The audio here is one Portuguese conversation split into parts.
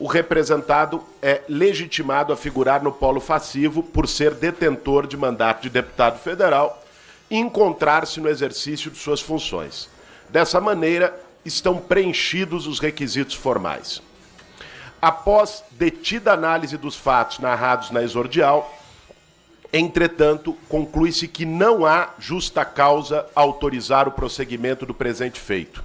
o representado é legitimado a figurar no polo passivo por ser detentor de mandato de deputado federal e encontrar-se no exercício de suas funções. Dessa maneira, estão preenchidos os requisitos formais. Após detida análise dos fatos narrados na exordial, entretanto, conclui-se que não há justa causa a autorizar o prosseguimento do presente feito.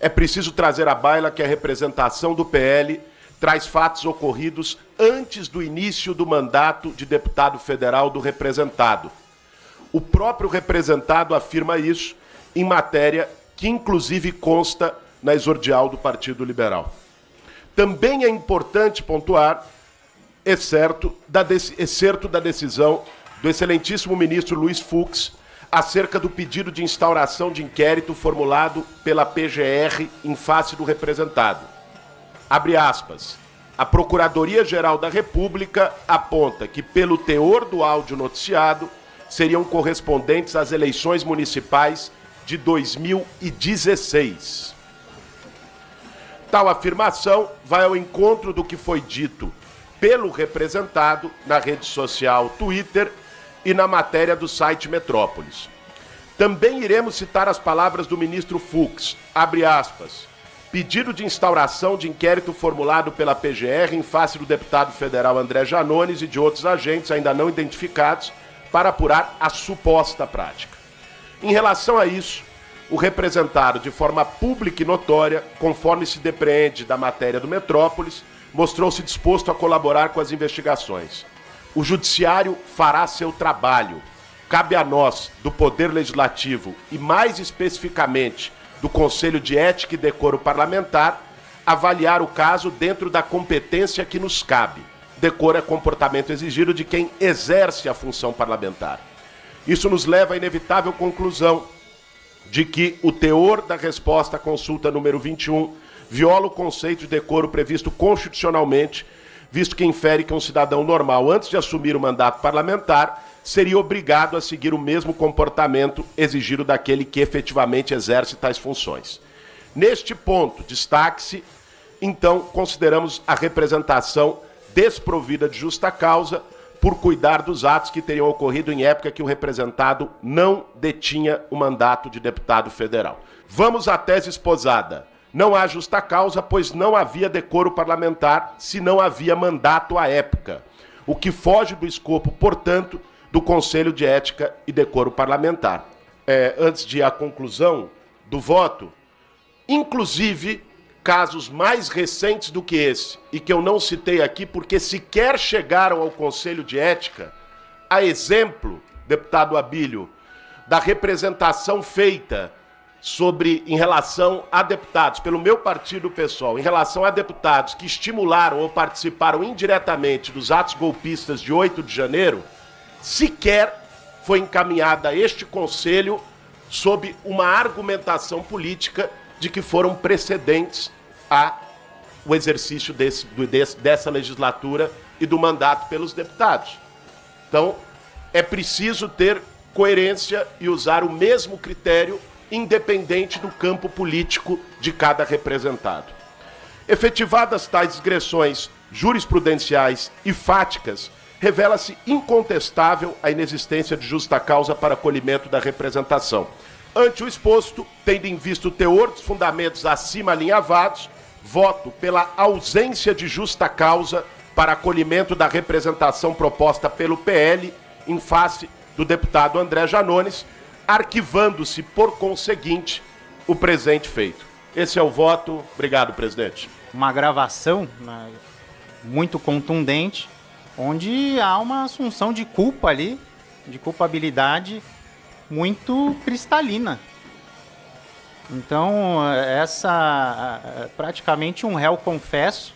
É preciso trazer à baila que a representação do PL traz fatos ocorridos antes do início do mandato de deputado federal do representado. O próprio representado afirma isso em matéria que inclusive consta na exordial do Partido Liberal. Também é importante pontuar, excerto da decisão do excelentíssimo ministro Luiz Fux acerca do pedido de instauração de inquérito formulado pela PGR em face do representado. Abre aspas. A Procuradoria-Geral da República aponta que, pelo teor do áudio noticiado, seriam correspondentes às eleições municipais de 2016. Tal afirmação vai ao encontro do que foi dito pelo representado na rede social Twitter e na matéria do site Metrópolis. Também iremos citar as palavras do ministro Fux, abre aspas, pedido de instauração de inquérito formulado pela PGR em face do deputado federal André Janones e de outros agentes ainda não identificados para apurar a suposta prática. Em relação a isso, o representado, de forma pública e notória, conforme se depreende da matéria do Metrópolis, mostrou-se disposto a colaborar com as investigações. O Judiciário fará seu trabalho. Cabe a nós, do Poder Legislativo e, mais especificamente, do Conselho de Ética e Decoro Parlamentar, avaliar o caso dentro da competência que nos cabe. Decoro é comportamento exigido de quem exerce a função parlamentar. Isso nos leva à inevitável conclusão de que o teor da resposta à consulta número 21 viola o conceito de decoro previsto constitucionalmente, visto que infere que um cidadão normal, antes de assumir o mandato parlamentar, seria obrigado a seguir o mesmo comportamento exigido daquele que efetivamente exerce tais funções. Neste ponto, destaque-se, então, consideramos a representação desprovida de justa causa por cuidar dos atos que teriam ocorrido em época que o representado não detinha o mandato de deputado federal. Vamos à tese esposada. Não há justa causa, pois não havia decoro parlamentar se não havia mandato à época, o que foge do escopo, portanto, do Conselho de Ética e Decoro Parlamentar. Antes de ir à conclusão do voto, inclusive casos mais recentes do que esse, e que eu não citei aqui porque sequer chegaram ao Conselho de Ética, a exemplo, deputado Abílio, da representação feita em relação a deputados, pelo meu partido pessoal, em relação a deputados que estimularam ou participaram indiretamente dos atos golpistas de 8 de janeiro, sequer foi encaminhada a este Conselho sob uma argumentação política de que foram precedentes ao exercício dessa legislatura e do mandato pelos deputados. Então, é preciso ter coerência e usar o mesmo critério independente do campo político de cada representado. Efetivadas tais digressões jurisprudenciais e fáticas, revela-se incontestável a inexistência de justa causa para acolhimento da representação. Ante o exposto, tendo em vista o teor dos fundamentos acima alinhavados, voto pela ausência de justa causa para acolhimento da representação proposta pelo PL em face do deputado André Janones, arquivando-se, por conseguinte, o presente feito. Esse é o voto. Obrigado, presidente. Uma gravação muito contundente, onde há uma assunção de culpa ali, de culpabilidade muito cristalina. Então, praticamente um réu confesso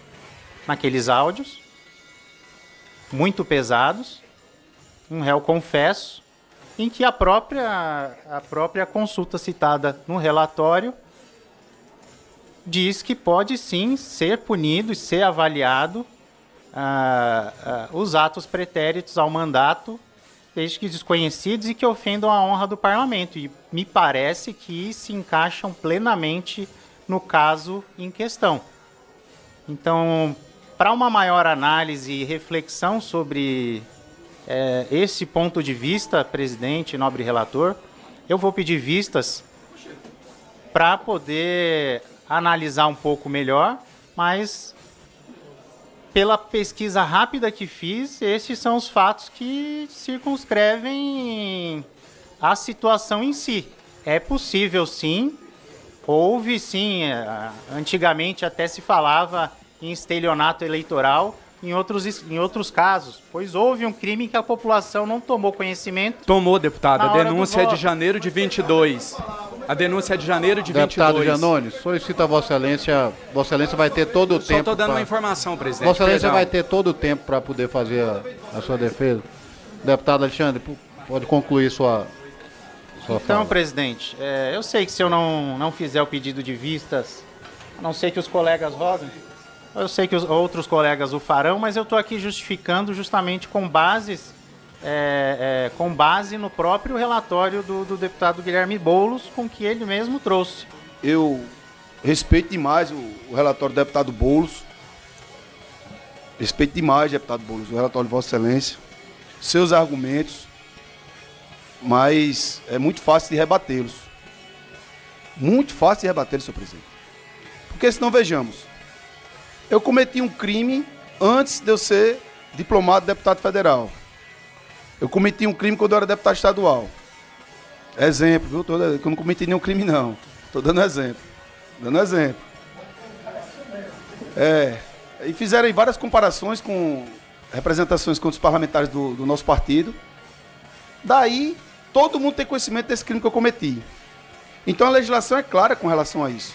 naqueles áudios, muito pesados, um réu confesso, em que a própria consulta citada no relatório diz que pode sim ser punido e ser avaliado os atos pretéritos ao mandato, desde que desconhecidos e que ofendam a honra do parlamento. E me parece que se encaixam plenamente no caso em questão. Então, para uma maior análise e reflexão sobre esse ponto de vista, presidente, nobre relator, eu vou pedir vistas para poder analisar um pouco melhor, mas pela pesquisa rápida que fiz, esses são os fatos que circunscrevem a situação em si. É possível, sim. Houve, sim, antigamente até se falava em estelionato eleitoral em outros casos, pois houve um crime que a população não tomou conhecimento. Tomou, deputado. A Na hora do denúncia é de voto. janeiro de 22. A denúncia é de janeiro de Deputado 22. Giannone, solicito a Vossa Excelência vai ter todo o Só tempo. estou dando pra- uma informação, presidente. Vossa Excelência perdão. vai ter todo o tempo para poder fazer a sua defesa. Deputado Alexandre, pode concluir sua Então, fala. presidente, eu sei que se eu não fizer o pedido de vistas, a não ser que os colegas rosem, eu sei que os outros colegas o farão, mas eu estou aqui justificando justamente com base no próprio relatório do deputado Guilherme Boulos, com que ele mesmo trouxe. Eu respeito demais o relatório do deputado Boulos. Respeito demais, deputado Boulos, o relatório de Vossa Excelência. Seus argumentos, mas é muito fácil de rebatê-los. Muito fácil de rebatê-los, senhor presidente. Porque senão, vejamos, eu cometi um crime antes de eu ser diplomado deputado federal. Eu cometi um crime quando eu era deputado estadual. Exemplo, viu? Eu não cometi nenhum crime, não. Estou dando exemplo. Dando exemplo. E fizeram aí várias comparações com representações com os parlamentares do nosso partido. Daí, todo mundo tem conhecimento desse crime que eu cometi. Então, a legislação é clara com relação a isso.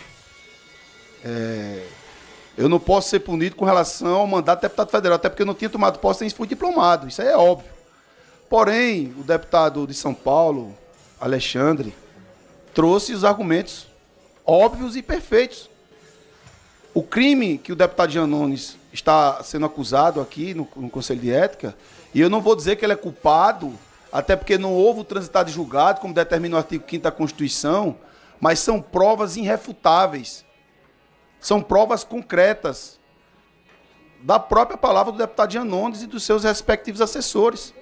Eu não posso ser punido com relação ao mandato de deputado federal, até porque eu não tinha tomado posse nem fui diplomado. Isso aí é óbvio. Porém, o deputado de São Paulo, Alexandre, trouxe os argumentos óbvios e perfeitos. O crime que o deputado Giannone está sendo acusado aqui no Conselho de Ética, e eu não vou dizer que ele é culpado, até porque não houve o transitado de julgado, como determina o artigo 5º da Constituição, mas são provas irrefutáveis. São provas concretas da própria palavra do deputado Giannone e dos seus respectivos assessores.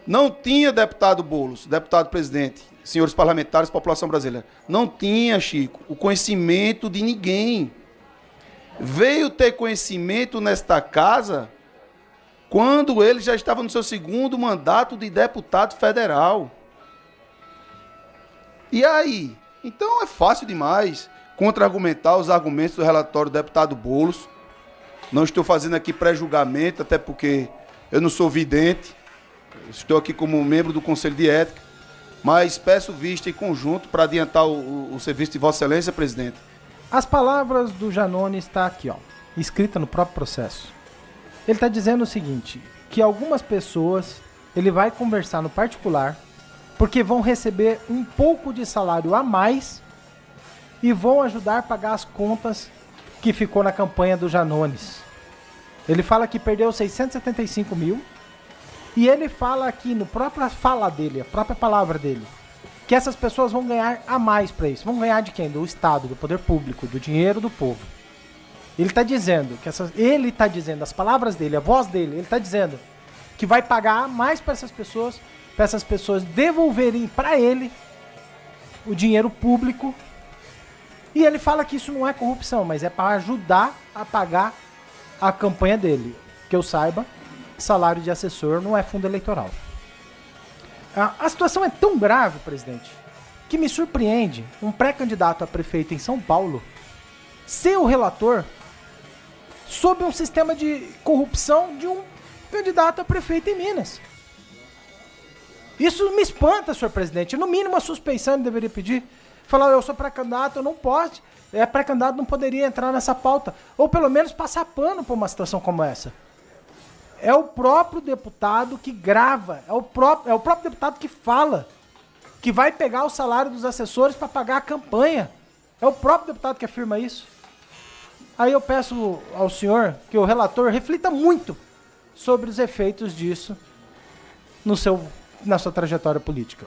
Não tinha, deputado Boulos, deputado presidente, senhores parlamentares, população brasileira, não tinha, Chico, o conhecimento de ninguém. Veio ter conhecimento nesta casa quando ele já estava no seu segundo mandato de deputado federal. E aí? Então é fácil demais contra-argumentar os argumentos do relatório do deputado Boulos. Não estou fazendo aqui pré-julgamento, até porque eu não sou vidente. Estou aqui como membro do Conselho de Ética, mas peço vista em conjunto para adiantar o serviço de Vossa Excelência, presidente. As palavras do Giannone está aqui, ó, escrita no próprio processo. Ele está dizendo o seguinte, que algumas pessoas ele vai conversar no particular porque vão receber um pouco de salário a mais e vão ajudar a pagar as contas que ficou na campanha do Giannone. Ele fala que perdeu 675 mil e ele fala aqui no própria fala dele, a própria palavra dele, que essas pessoas vão ganhar a mais para isso. Vão ganhar de quem? Do Estado, do poder público, do dinheiro do povo. Ele está dizendo, as palavras dele, a voz dele, ele está dizendo que vai pagar mais para essas pessoas devolverem para ele o dinheiro público. E ele fala que isso não é corrupção, mas é para ajudar a pagar a campanha dele. Que eu saiba, salário de assessor não é fundo eleitoral. A situação é tão grave, presidente, que me surpreende um pré-candidato a prefeito em São Paulo ser o relator sob um sistema de corrupção de um candidato a prefeito em Minas. Isso me espanta, senhor presidente. No mínimo, a suspeição ele deveria pedir. Falar, eu sou pré-candidato, eu não posso. Pré-candidato não poderia entrar nessa pauta. Ou pelo menos passar pano por uma situação como essa. É o próprio deputado que grava, é o próprio deputado que fala que vai pegar o salário dos assessores para pagar a campanha. É o próprio deputado que afirma isso. Aí eu peço ao senhor que o relator reflita muito sobre os efeitos disso na sua trajetória política.